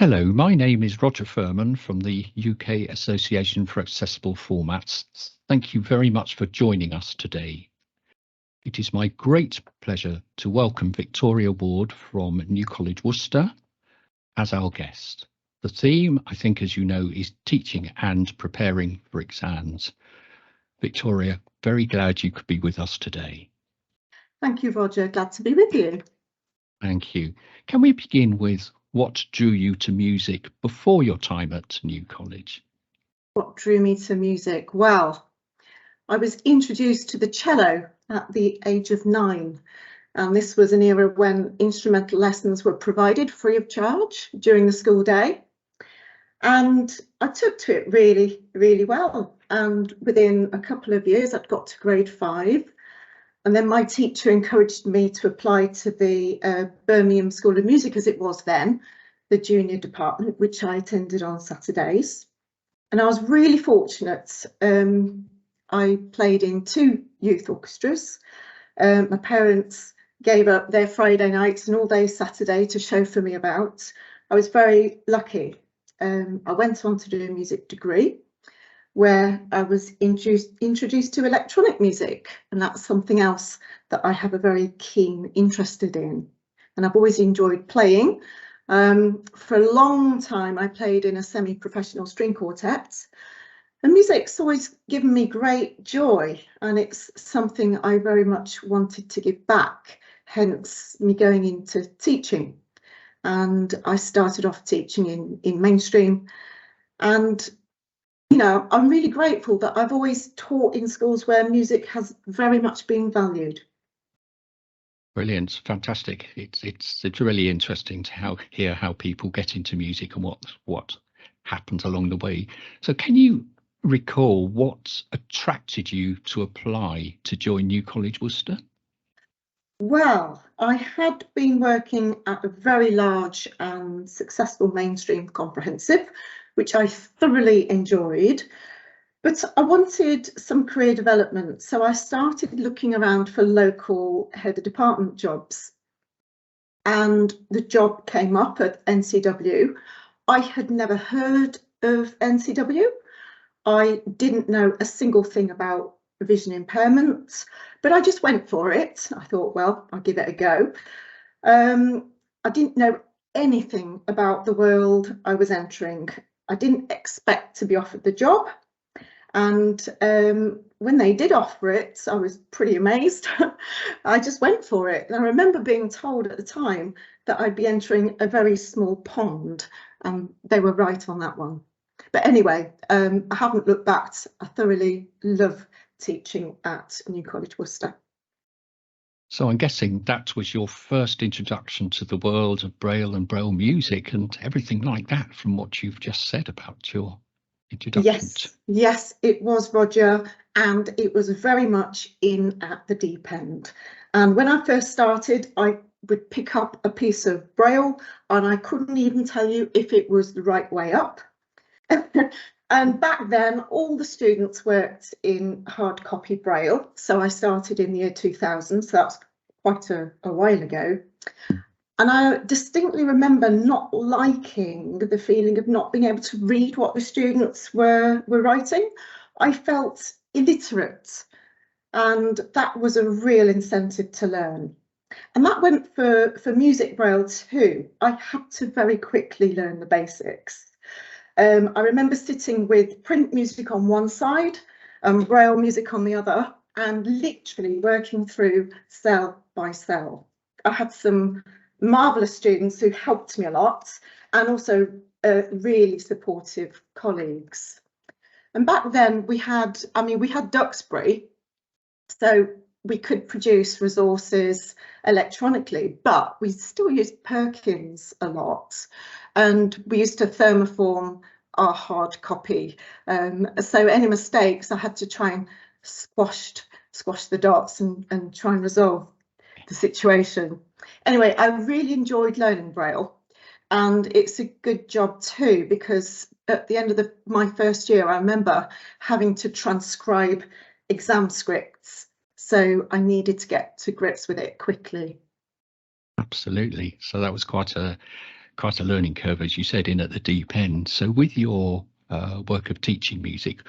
Hello, my name is Roger Firman from the UK Association for Accessible Formats. Thank you very much for joining us today. It is my great pleasure to welcome Victoria Ward from New College Worcester as our guest. The theme, I think, as you know, is teaching and preparing for exams. Victoria, very glad you could be with us today. Thank you, Roger. Glad to be with you. Thank you. Can we begin with what drew you to music before your time at New College? What drew me to music? Well, I was introduced to the cello at the age of 9. And this was an era when instrumental lessons were provided free of charge during the school day. And I took to it really, really well. And within a couple of years, I'd got to grade 5. And then my teacher encouraged me to apply to the Birmingham School of Music, as it was then, the junior department, which I attended on Saturdays. And I was really fortunate. I played in 2 youth orchestras. My parents gave up their Friday nights and all day Saturday to chauffeur me about. I was very lucky. I went on to do a music degree, where I was introduced to electronic music, and that's something else that I have a very keen interest in. And I've always enjoyed playing. For a long time, I played in a semi-professional string quartet, and music's always given me great joy, and it's something I very much wanted to give back, hence me going into teaching. And I started off teaching in mainstream, and you know, I'm really grateful that I've always taught in schools where music has very much been valued. Brilliant, fantastic. It's really interesting to hear how people get into music and what happens along the way. So can you recall what attracted you to apply to join New College Worcester? Well, I had been working at a very large and successful mainstream comprehensive, which I thoroughly enjoyed, but I wanted some career development. So I started looking around for local head of department jobs, and the job came up at NCW. I had never heard of NCW. I didn't know a single thing about vision impairment, but I just went for it. I thought, well, I'll give it a go. I didn't know anything about the world I was entering. I didn't expect to be offered the job. And when they did offer it, I was pretty amazed. I just went for it. And I remember being told at the time that I'd be entering a very small pond, and they were right on that one. But anyway, I haven't looked back. I thoroughly love teaching at New College Worcester. So I'm guessing that was your first introduction to the world of Braille and Braille music and everything like that, from what you've just said about your introduction. Yes, it was, Roger, and it was very much in at the deep end. And when I first started, I would pick up a piece of Braille and I couldn't even tell you if it was the right way up. And back then, all the students worked in hard copy Braille. So I started in the year 2000, so that's quite a while ago. And I distinctly remember not liking the feeling of not being able to read what the students were writing. I felt illiterate, and that was a real incentive to learn. And that went for music Braille too. I had to very quickly learn the basics. I remember sitting with print music on one side and Braille music on the other, and literally working through cell by cell. I had some marvellous students who helped me a lot, and also really supportive colleagues. And back then we had Duxbury, so we could produce resources electronically, but we still used Perkins a lot, and we used to thermoform our hard copy. So any mistakes, I had to try and squash the dots and try and resolve the situation. Anyway, I really enjoyed learning Braille, and it's a good job too, because at the end of my first year, I remember having to transcribe exam scripts. So I needed to get to grips with it quickly. Absolutely. So that was quite a quite a learning curve, as you said, in at the deep end. So with your work of teaching music,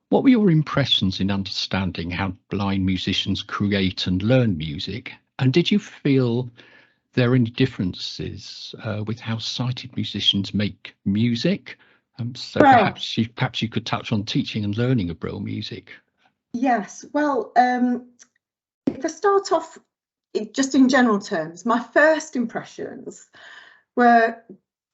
what were your impressions in understanding how blind musicians create and learn music? And did you feel there are any differences with how sighted musicians make music? So Well, perhaps you could touch on teaching and learning of Braille music. yes. Well, if I start off just in general terms, my first impressions were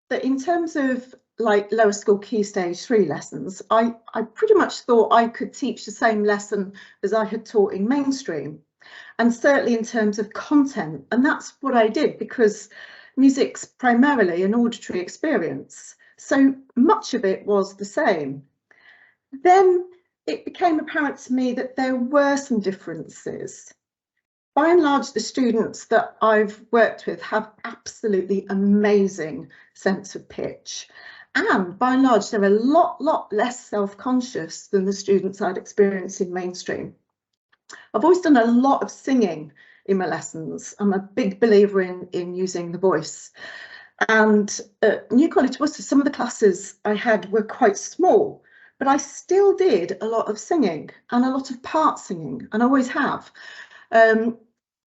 that in terms of like lower school key stage 3 lessons, I pretty much thought I could teach the same lesson as I had taught in mainstream, and certainly in terms of content. And that's what I did, because music's primarily an auditory experience, so much of it was the same. Then it became apparent to me that there were some differences. By and large, the students that I've worked with have absolutely amazing sense of pitch. And by and large, they're a lot less self-conscious than the students I'd experienced in mainstream. I've always done a lot of singing in my lessons. I'm a big believer in using the voice. And at New College Worcester, some of the classes I had were quite small, but I still did a lot of singing and a lot of part singing, and I always have. And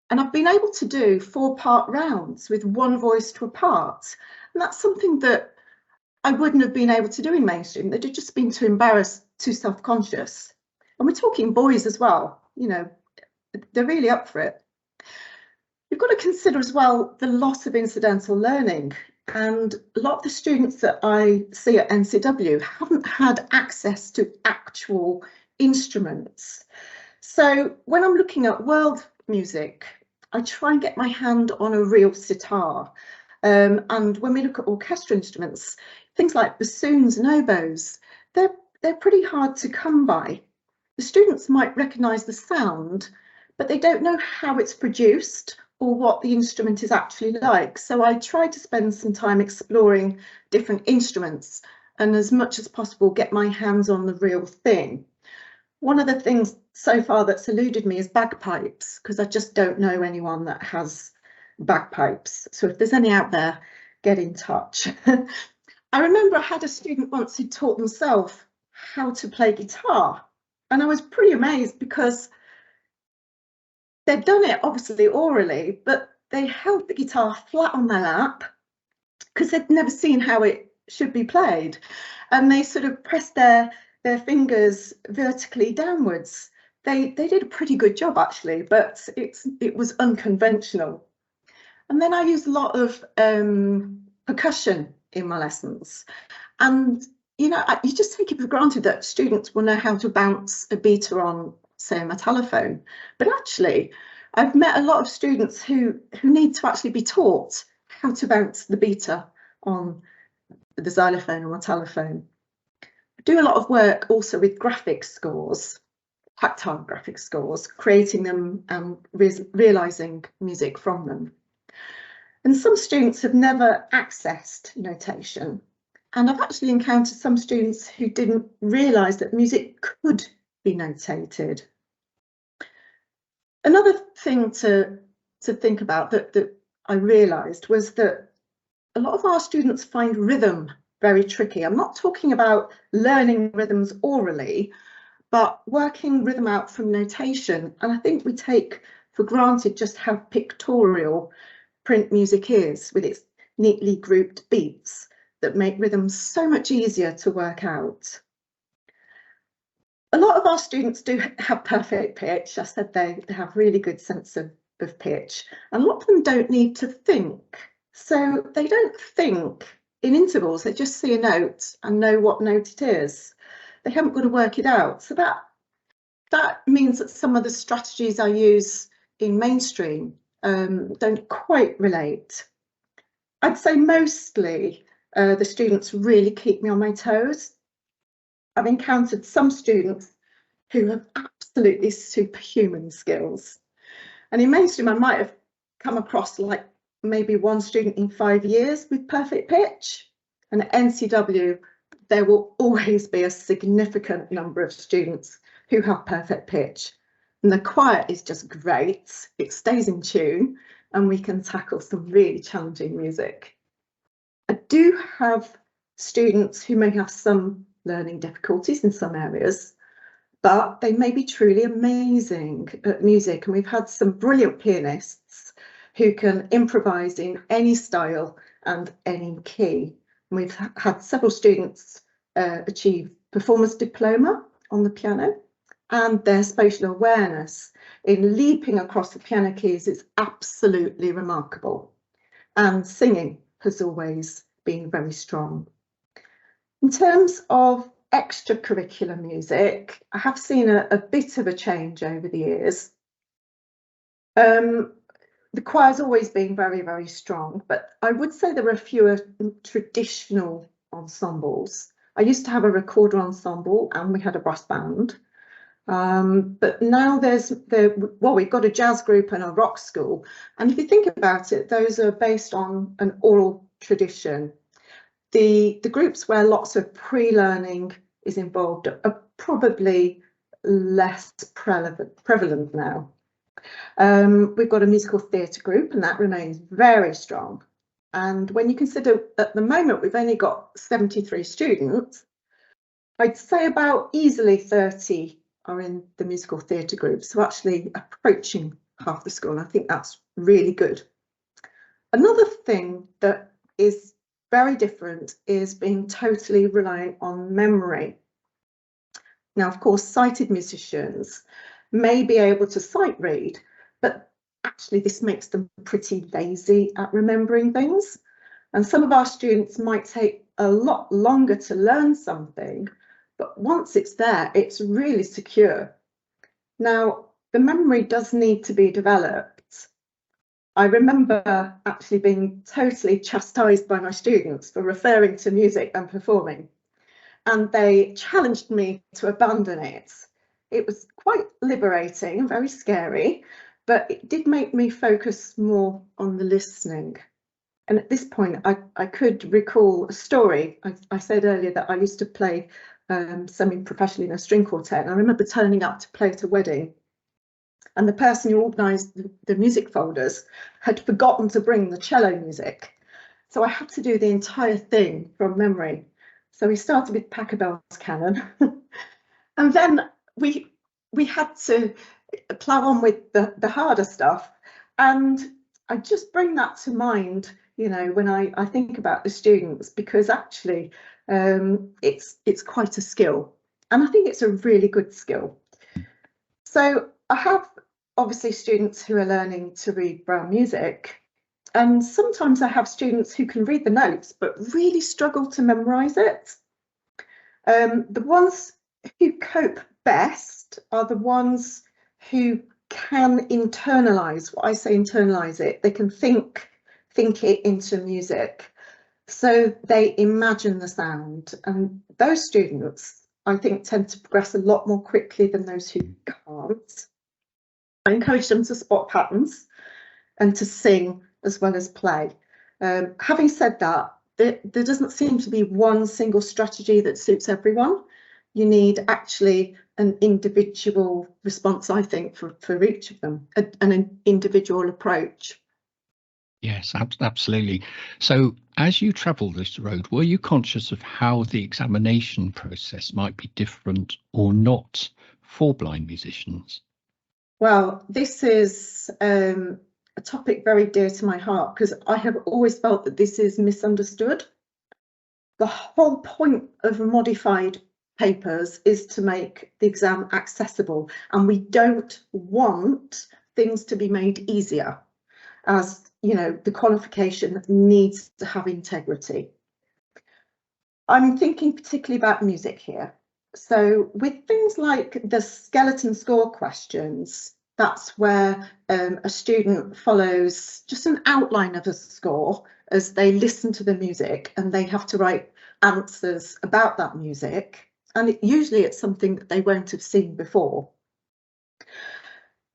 I've been able to do 4-part rounds with one voice to a part. And that's something that I wouldn't have been able to do in mainstream. They'd have just been too embarrassed, too self-conscious. And we're talking boys as well, you know, they're really up for it. You've got to consider as well the loss of incidental learning. And a lot of the students that I see at NCW haven't had access to actual instruments. So when I'm looking at world music, I try and get my hand on a real sitar. And when we look at orchestral instruments, things like bassoons and oboes, they're pretty hard to come by. The students might recognise the sound, but they don't know how it's produced or what the instrument is actually like. So I try to spend some time exploring different instruments and, as much as possible, get my hands on the real thing. One of the things so far that's eluded me is bagpipes, because I just don't know anyone that has bagpipes. So if there's any out there, get in touch. I remember I had a student once who taught themselves how to play guitar, and I was pretty amazed because they'd done it obviously orally, but they held the guitar flat on their lap because they'd never seen how it should be played, and they sort of pressed their fingers vertically downwards. They did a pretty good job actually, but it was unconventional. And then I used a lot of percussion in my lessons, and you know, you just take it for granted that students will know how to bounce a beater on, say, a telephone, but actually I've met a lot of students who need to actually be taught how to bounce the beater on the xylophone or a telephone. Do a lot of work also with graphics scores, tactile graphic scores, creating them and realising music from them. And some students have never accessed notation. And I've actually encountered some students who didn't realise that music could be notated. Another thing to think about that I realised was that a lot of our students find rhythm very tricky. I'm not talking about learning rhythms orally, but working rhythm out from notation. And I think we take for granted just how pictorial print music is, with its neatly grouped beats that make rhythm so much easier to work out. A lot of our students do have perfect pitch. I said they have really good sense of pitch, and a lot of them don't need to think. So they don't think in intervals, they just see a note and know what note it is. They haven't got to work it out. So that means that some of the strategies I use in mainstream don't quite relate. I'd say mostly the students really keep me on my toes. I've encountered some students who have absolutely superhuman skills. And in mainstream, I might have come across like maybe one student in 5 years with perfect pitch. And at NCW, there will always be a significant number of students who have perfect pitch. And the choir is just great. It stays in tune and we can tackle some really challenging music. I do have students who may have some learning difficulties in some areas, but they may be truly amazing at music. And we've had some brilliant pianists who can improvise in any style and any key. And we've had several students achieve performance diploma on the piano, and their spatial awareness in leaping across the piano keys is absolutely remarkable. And singing has always been very strong. In terms of extracurricular music, I have seen a bit of a change over the years. The choir's always been very, very strong, but I would say there are fewer traditional ensembles. I used to have a recorder ensemble and we had a brass band. But now we've got a jazz group and a rock school. And if you think about it, those are based on an oral tradition. The groups where lots of pre-learning is involved are probably less prevalent now. We've got a musical theatre group and that remains very strong. And when you consider at the moment we've only got 73 students, I'd say about easily 30 are in the musical theatre group, so actually approaching half the school, and I think that's really good. Another thing that is very different is being totally reliant on memory. Now, of course, sighted musicians may be able to sight read, but actually this makes them pretty lazy at remembering things. And some of our students might take a lot longer to learn something, but once it's there, it's really secure. Now, the memory does need to be developed. I remember actually being totally chastised by my students for referring to music and performing, and they challenged me to abandon it. It was quite liberating and very scary, but it did make me focus more on the listening. And at this point, I could recall a story. I said earlier that I used to play semi-professionally in a string quartet, and I remember turning up to play at a wedding, and the person who organised the music folders had forgotten to bring the cello music, so I had to do the entire thing from memory. So we started with Pachelbel's canon, and then we had to plough on with the harder stuff. And I just bring that to mind, you know, when I think about the students, because actually it's quite a skill, and I think it's a really good skill. So I have obviously students who are learning to read Braille music, and sometimes I have students who can read the notes but really struggle to memorise it. The ones who cope best are the ones who can internalise. What I say internalise it, they can think it into music. So they imagine the sound, and those students, I think, tend to progress a lot more quickly than those who can't. I encourage them to spot patterns and to sing as well as play. Having said that, there doesn't seem to be one single strategy that suits everyone. You need actually an individual response, I think, for each of them, an individual approach. Yes, absolutely. So as you travelled this road, were you conscious of how the examination process might be different or not for blind musicians? Well, this is a topic very dear to my heart, because I have always felt that this is misunderstood. The whole point of modified papers is to make the exam accessible, and we don't want things to be made easier, as you know, the qualification needs to have integrity. I'm thinking particularly about music here. So with things like the skeleton score questions, that's where a student follows just an outline of a score as they listen to the music, and they have to write answers about that music. And usually it's something that they won't have seen before.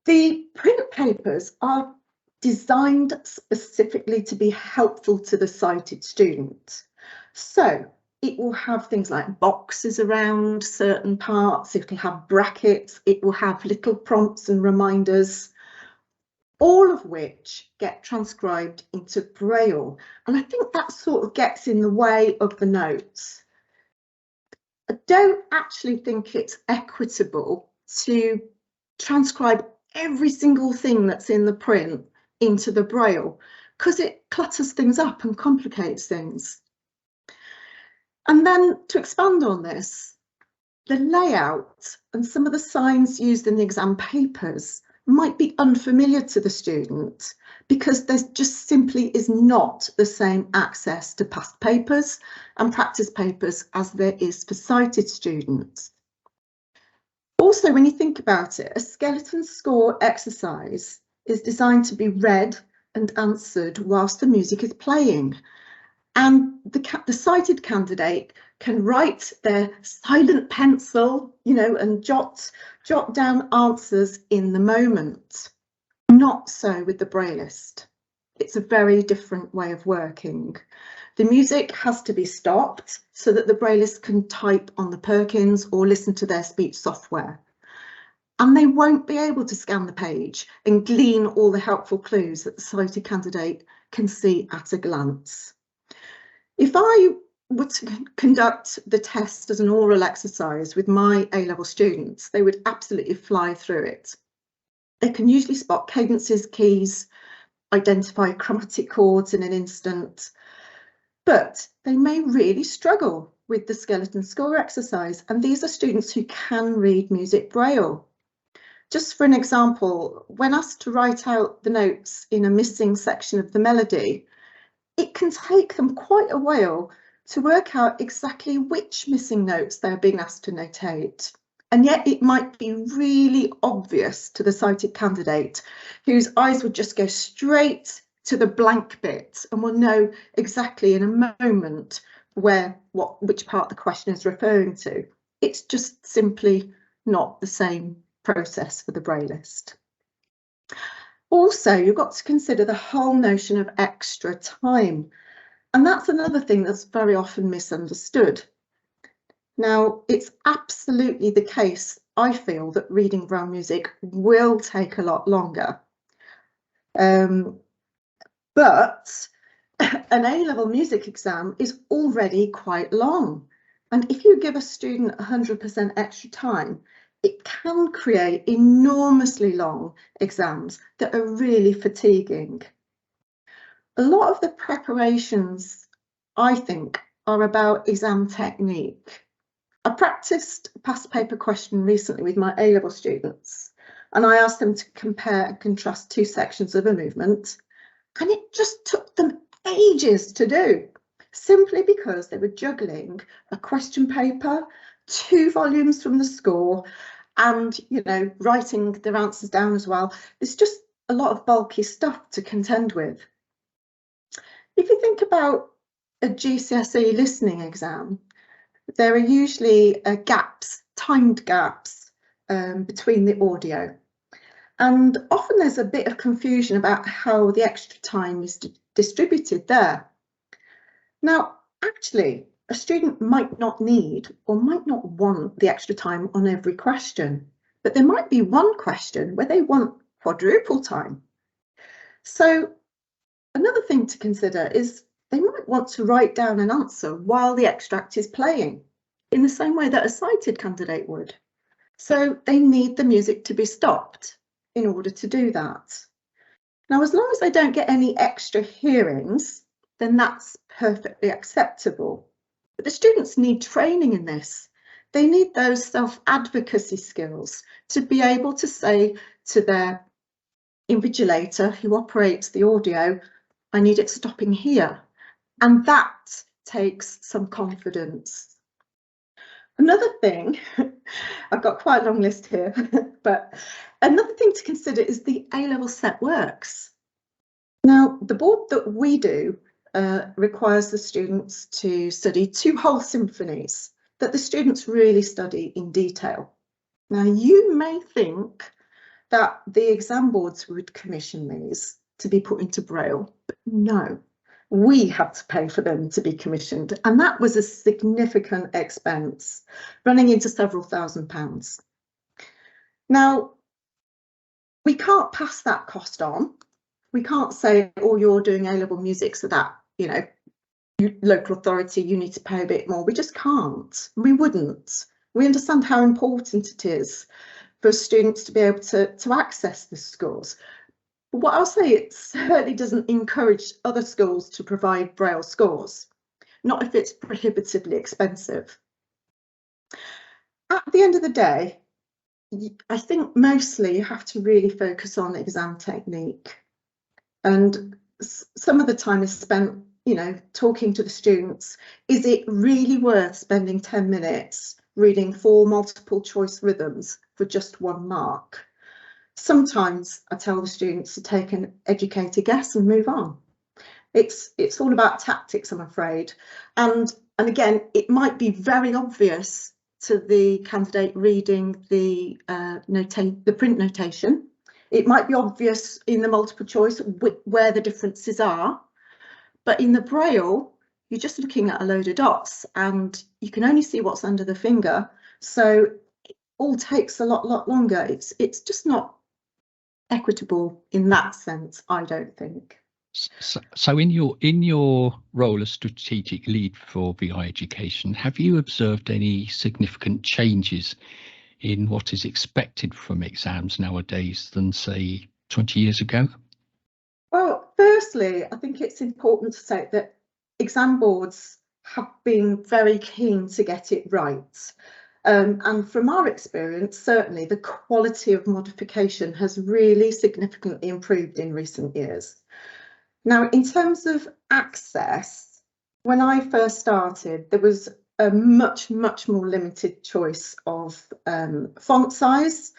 The print papers are designed specifically to be helpful to the sighted student. So it will have things like boxes around certain parts, it'll have brackets, it will have little prompts and reminders. all of which get transcribed into Braille. And I think that sort of gets in the way of the notes. I don't actually think it's equitable to transcribe every single thing that's in the print into the Braille, because it clutters things up and complicates things. And then to expand on this, the layout and some of the signs used in the exam papers might be unfamiliar to the student because there just simply is not the same access to past papers and practice papers as there is for sighted students. Also, when you think about it, a skeleton score exercise is designed to be read and answered whilst the music is playing. And the sighted candidate can write their silent pencil, and jot down answers in the moment. Not so with the Braillist. It's a very different way of working. The music has to be stopped so that the Braillist can type on the Perkins or listen to their speech software. And they won't be able to scan the page and glean all the helpful clues that the sighted candidate can see at a glance. If I were to conduct the test as an oral exercise with my A-level students, they would absolutely fly through it. They can usually spot cadences, keys, identify chromatic chords in an instant, but they may really struggle with the skeleton score exercise, and these are students who can read music Braille. Just for an example, when asked to write out the notes in a missing section of the melody, it can take them quite a while to work out exactly which missing notes they're being asked to notate. And yet it might be really obvious to the sighted candidate whose eyes would just go straight to the blank bit and will know exactly in a moment which part the question is referring to. It's just simply not the same process for the Braillist. Also, you've got to consider the whole notion of extra time. And that's another thing that's very often misunderstood. Now, it's absolutely the case, I feel, that reading Braille music will take a lot longer. But an A-level music exam is already quite long. And if you give a student 100% extra time, it can create enormously long exams that are really fatiguing. A lot of the preparations, I think, are about exam technique. I practiced a past paper question recently with my A-level students, and I asked them to compare and contrast two sections of a movement, and it just took them ages to do, simply because they were juggling a question paper, 2 volumes from the score, and writing their answers down as well. There's just a lot of bulky stuff to contend with. If you think about a GCSE listening exam, there are usually timed gaps between the audio. And often there's a bit of confusion about how the extra time is distributed there. Now, actually, a student might not need or might not want the extra time on every question, but there might be one question where they want quadruple time. So another thing to consider is they might want to write down an answer while the extract is playing, in the same way that a sighted candidate would. So they need the music to be stopped in order to do that. Now, as long as they don't get any extra hearings, then that's perfectly acceptable. But the students need training in this. They need those self-advocacy skills to be able to say to their invigilator who operates the audio, I need it stopping here. And that takes some confidence. Another thing, I've got quite a long list here, but another thing to consider is the A-level set works. Now, the board that we do requires the students to study 2 whole symphonies that the students really study in detail. Now, you may think that the exam boards would commission these to be put into Braille, but no. We had to pay for them to be commissioned, and that was a significant expense, running into several £1000s. Now, We can't pass that cost on. We can't say, oh, you're doing A-level music, so that, you know, local authority, you need to pay a bit more. We just can't. We wouldn't. We understand how important it is for students to be able to access the schools. But what I'll say, it certainly doesn't encourage other schools to provide Braille scores, not if it's prohibitively expensive. At the end of the day, I think mostly you have to really focus on exam technique. And some of the time is spent, you know, talking to the students. Is it really worth spending 10 minutes reading 4 multiple choice rhythms for just 1 mark? Sometimes I tell the students to take an educated guess and move on. It's all about tactics, I'm afraid. And again, it might be very obvious to the candidate reading the print notation. It might be obvious in the multiple choice where the differences are, but in the Braille, you're just looking at a load of dots and you can only see what's under the finger. So it all takes a lot longer. It's just not equitable in that sense, I don't think. So in your role as strategic lead for VI education, have you observed any significant changes in what is expected from exams nowadays than, say, 20 years ago? Well, firstly, I think it's important to say that exam boards have been very keen to get it right. And from our experience, certainly the quality of modification has really significantly improved in recent years. Now, in terms of access, when I first started, there was a much more limited choice of font size,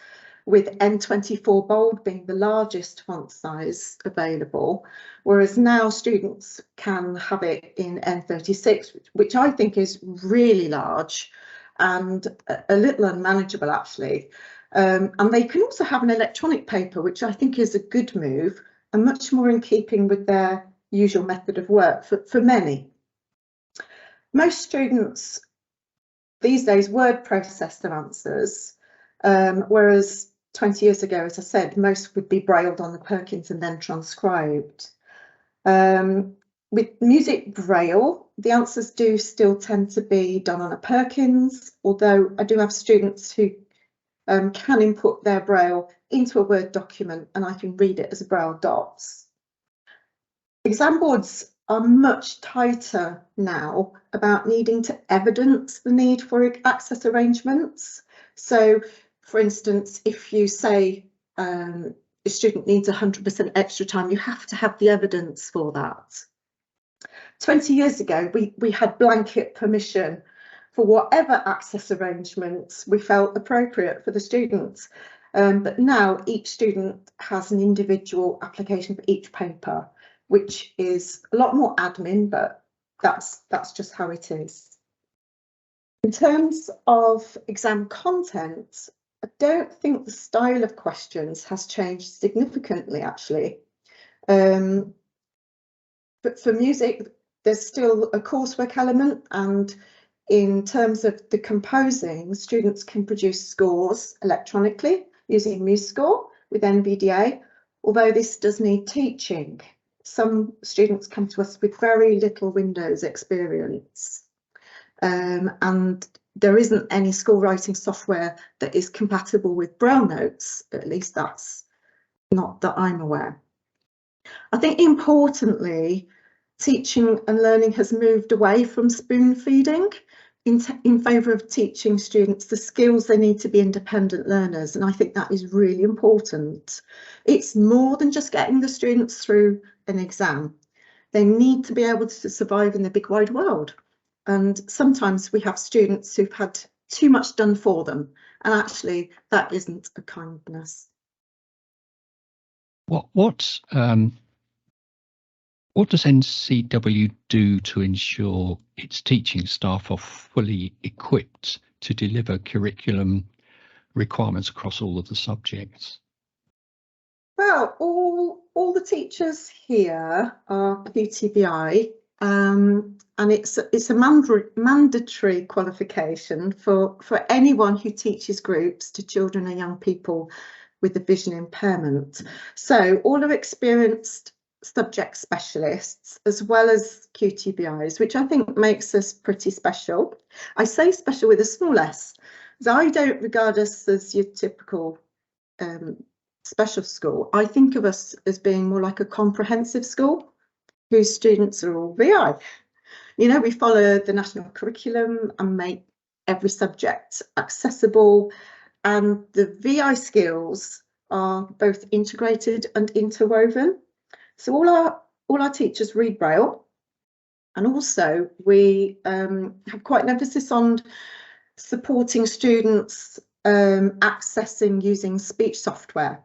with N24 bold being the largest font size available, whereas now students can have it in N36, which I think is really large and a little unmanageable, actually. And they can also have an electronic paper, which I think is a good move and much more in keeping with their usual method of work for many. Most students these days word process their answers, whereas 20 years ago, as I said, most would be brailled on the Perkins and then transcribed. With music braille, the answers do still tend to be done on a Perkins, although I do have students who can input their braille into a Word document and I can read it as a braille dots. Exam boards are much tighter now about needing to evidence the need for access arrangements. So, for instance, if you say a student needs 100% extra time, you have to have the evidence for that. 20 years ago, we had blanket permission for whatever access arrangements we felt appropriate for the students. But now each student has an individual application for each paper, which is a lot more admin, but that's just how it is. In terms of exam content, I don't think the style of questions has changed significantly, actually. But for music, there's still a coursework element, and in terms of the composing, students can produce scores electronically using MuseScore with NVDA, although this does need teaching. Some students come to us with very little Windows experience, and there isn't any school writing software that is compatible with Braille notes, at least that's not that I'm aware. I think importantly, teaching and learning has moved away from spoon feeding in favour of teaching students the skills they need to be independent learners, and I think that is really important. It's more than just getting the students through an exam. They need to be able to survive in the big wide world, and sometimes we have students who've had too much done for them, and actually that isn't a kindness. What does NCW do to ensure its teaching staff are fully equipped to deliver curriculum requirements across all of the subjects? Well, all the teachers here are QTBI, and it's a mandatory qualification for anyone who teaches groups to children and young people with a vision impairment. So all are experienced subject specialists as well as QTBIs, which I think makes us pretty special. I say special with a small s, because I don't regard us as your typical special school. I think of us as being more like a comprehensive school whose students are all VI. You know, we follow the national curriculum and make every subject accessible, and the VI skills are both integrated and interwoven. So all our teachers read Braille, and also we have quite an emphasis on supporting students accessing using speech software.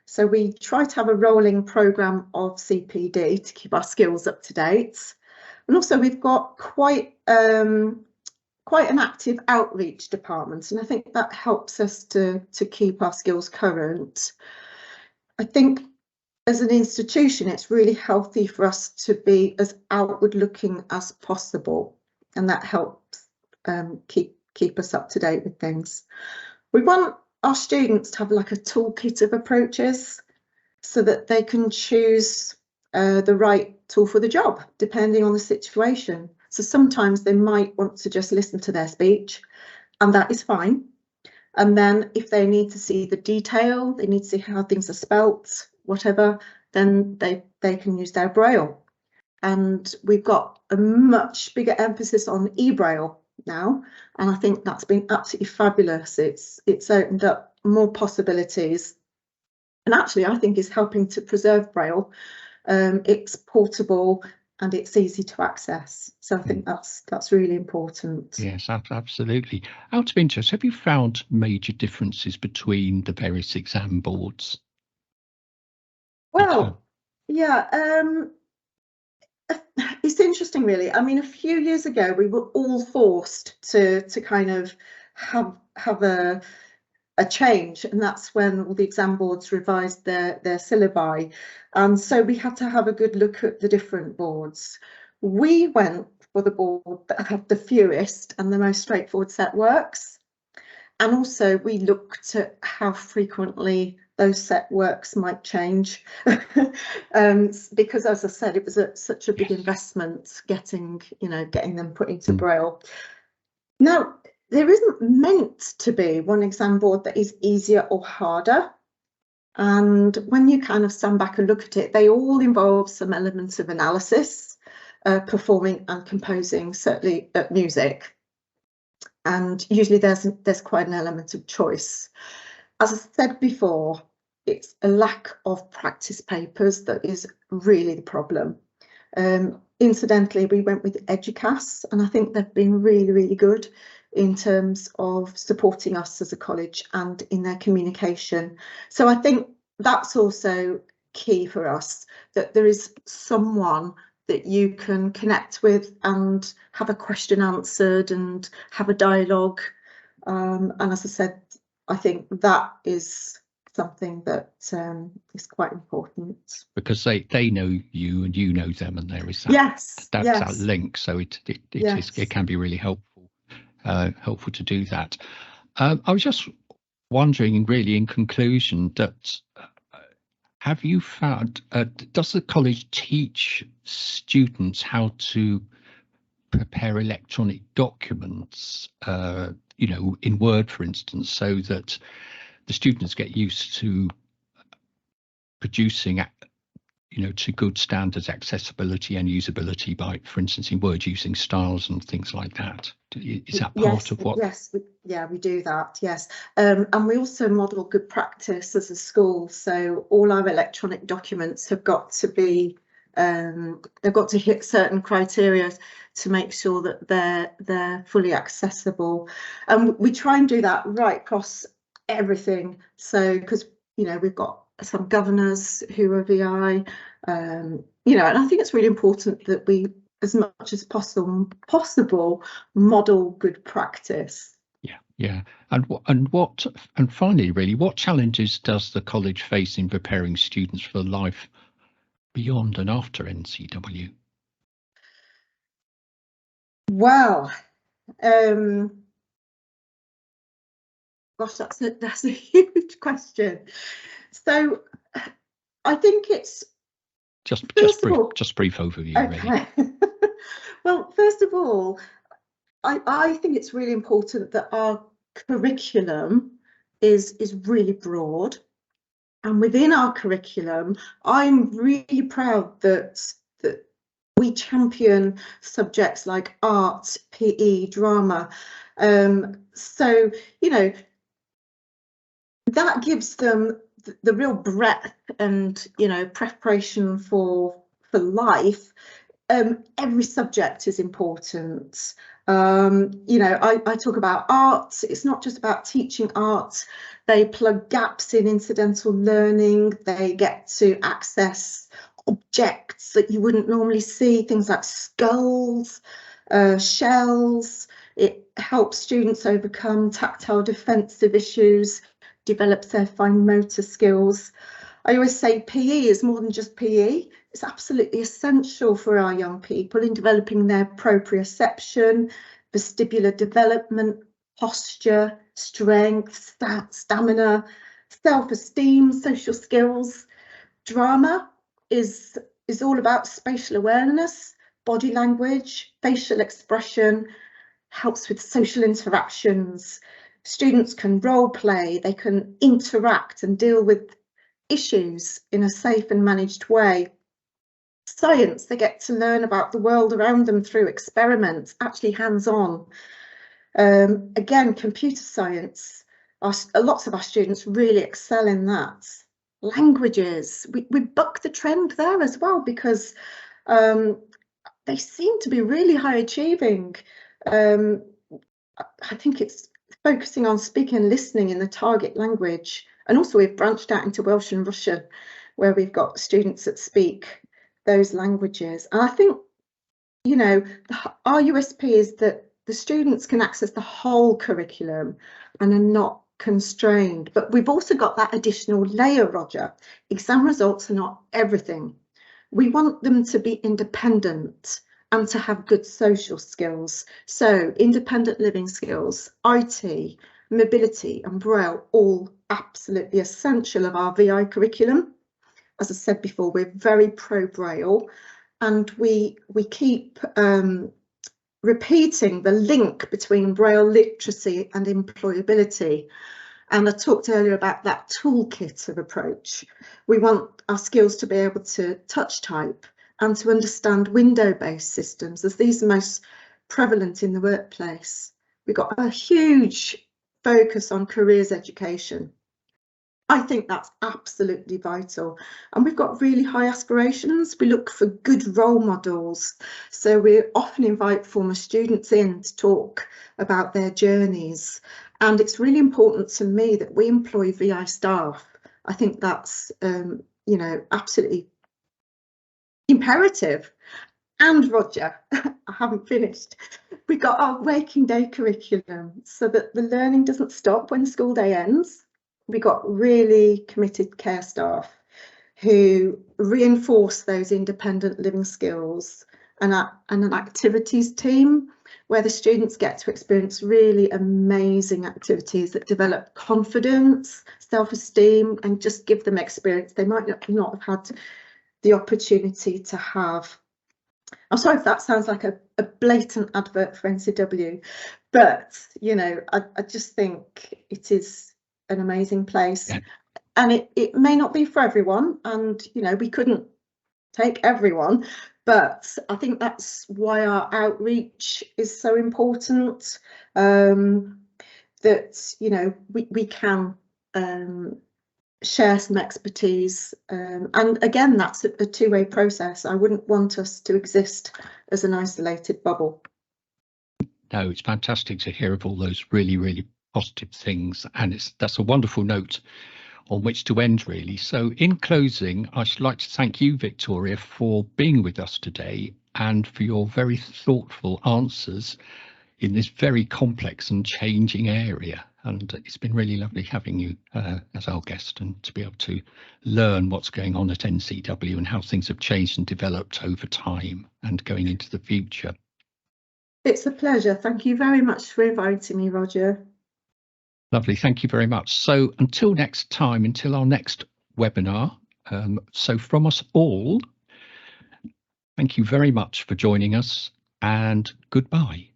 So we try to have a rolling programme of CPD to keep our skills up to date. And also we've got quite an active outreach department, and I think that helps us to keep our skills current. I think as an institution, it's really healthy for us to be as outward looking as possible, and that helps keep us up to date with things. We want our students to have like a toolkit of approaches so that they can choose the right tool for the job, depending on the situation. So sometimes they might want to just listen to their speech, and that is fine. And then if they need to see the detail, they need to see how things are spelt, whatever, then they can use their Braille. And we've got a much bigger emphasis on e-Braille now, and I think that's been absolutely fabulous. It's opened up more possibilities, and actually I think is helping to preserve Braille. It's portable and it's easy to access, so I think that's really important. Yes, absolutely. Out of interest, have you found major differences between the various exam boards? Well, yeah, it's interesting, really. I mean, a few years ago, we were all forced to kind of have a change, and that's when all the exam boards revised their syllabi, and so we had to have a good look at the different boards. We went for the board that had the fewest and the most straightforward set works, and also we looked at how frequently those set works might change, because as I said, it was such a big investment getting them put into Braille. Now, there isn't meant to be one exam board that is easier or harder, and when you kind of stand back and look at it, they all involve some elements of analysis, performing and composing, certainly at music, and usually there's quite an element of choice. As I said before, it's a lack of practice papers that is really the problem. Incidentally, we went with EduCAAF, and I think they've been really, really good in terms of supporting us as a college and in their communication. So I think that's also key for us, that there is someone that you can connect with and have a question answered and have a dialogue. And as I said, I think that is something that is quite important, because they know you and you know them, and there is that link. So it can be really helpful to do that. I was just wondering, really, in conclusion, that have you found, does the college teach students how to prepare electronic documents, in Word, for instance, so that the students get used to producing, to good standards, accessibility and usability by, for instance, in Word, using styles and things like that? Is that part of what? Yes, we do that, yes. And we also model good practice as a school. So all our electronic documents have got to be, they've got to hit certain criteria to make sure that they're fully accessible. And we try and do that right across everything. So, because, we've got some governors who are VI, and I think it's really important that we, as much as possible, model good practice. Yeah. And finally, really, what challenges does the college face in preparing students for life beyond and after NCW? Well, Gosh, that's a huge question. So I think it's just first of all, just brief overview, okay. Really. Well, first of all, I think it's really important that our curriculum is really broad, and within our curriculum, I'm really proud that we champion subjects like art, PE, drama. So, you know, that gives them the real breadth and, you know, preparation for life. Every subject is important. You know, I talk about art. It's not just about teaching art. They plug gaps in incidental learning. They get to access objects that you wouldn't normally see, things like skulls, shells. It helps students overcome tactile defensive issues, develops their fine motor skills. I always say PE is more than just PE. It's absolutely essential for our young people in developing their proprioception, vestibular development, posture, strength, stamina, self-esteem, social skills. Drama is all about spatial awareness, body language, facial expression, helps with social interactions. Students can role play, they can interact and deal with issues in a safe and managed way. Science, they get to learn about the world around them through experiments, actually hands-on. Again, computer science, lots of our students really excel in that. Languages, we buck the trend there as well, because they seem to be really high achieving. I think it's focusing on speaking and listening in the target language. And also we've branched out into Welsh and Russian, where we've got students that speak those languages. And I think, you know, our USP is that the students can access the whole curriculum and are not constrained. But we've also got that additional layer, Roger. Exam results are not everything. We want them to be independent and to have good social skills. So independent living skills, IT, mobility and Braille, all absolutely essential of our VI curriculum. As I said before, we're very pro Braille, and we keep repeating the link between Braille literacy and employability. And I talked earlier about that toolkit of approach. We want our skills to be able to touch type and to understand window-based systems, as these are most prevalent in the workplace. We've got a huge focus on careers education. I think that's absolutely vital. And we've got really high aspirations. We look for good role models. So we often invite former students in to talk about their journeys. And it's really important to me that we employ VI staff. I think that's, you know, absolutely imperative. And Roger, I haven't finished. We got our waking day curriculum so that the learning doesn't stop when the school day ends. We got really committed care staff who reinforce those independent living skills, and an activities team where the students get to experience really amazing activities that develop confidence, self-esteem, and just give them experience they might not have had the opportunity to have. I'm sorry if that sounds like a blatant advert for NCW, but you know, I just think it is an amazing place. Yeah. And it may not be for everyone, and you know, we couldn't take everyone, but I think that's why our outreach is so important, that you know, we can share some expertise, and again, that's a two-way process. I wouldn't want us to exist as an isolated bubble. No, it's fantastic to hear of all those really positive things, and that's a wonderful note on which to end, really. So in closing, I should like to thank you, Victoria, for being with us today and for your very thoughtful answers in this very complex and changing area. And it's been really lovely having you as our guest, and to be able to learn what's going on at NCW and how things have changed and developed over time and going into the future. It's a pleasure. Thank you very much for inviting me, Roger. Lovely, thank you very much. So until next time, until our next webinar, so from us all, thank you very much for joining us, and goodbye.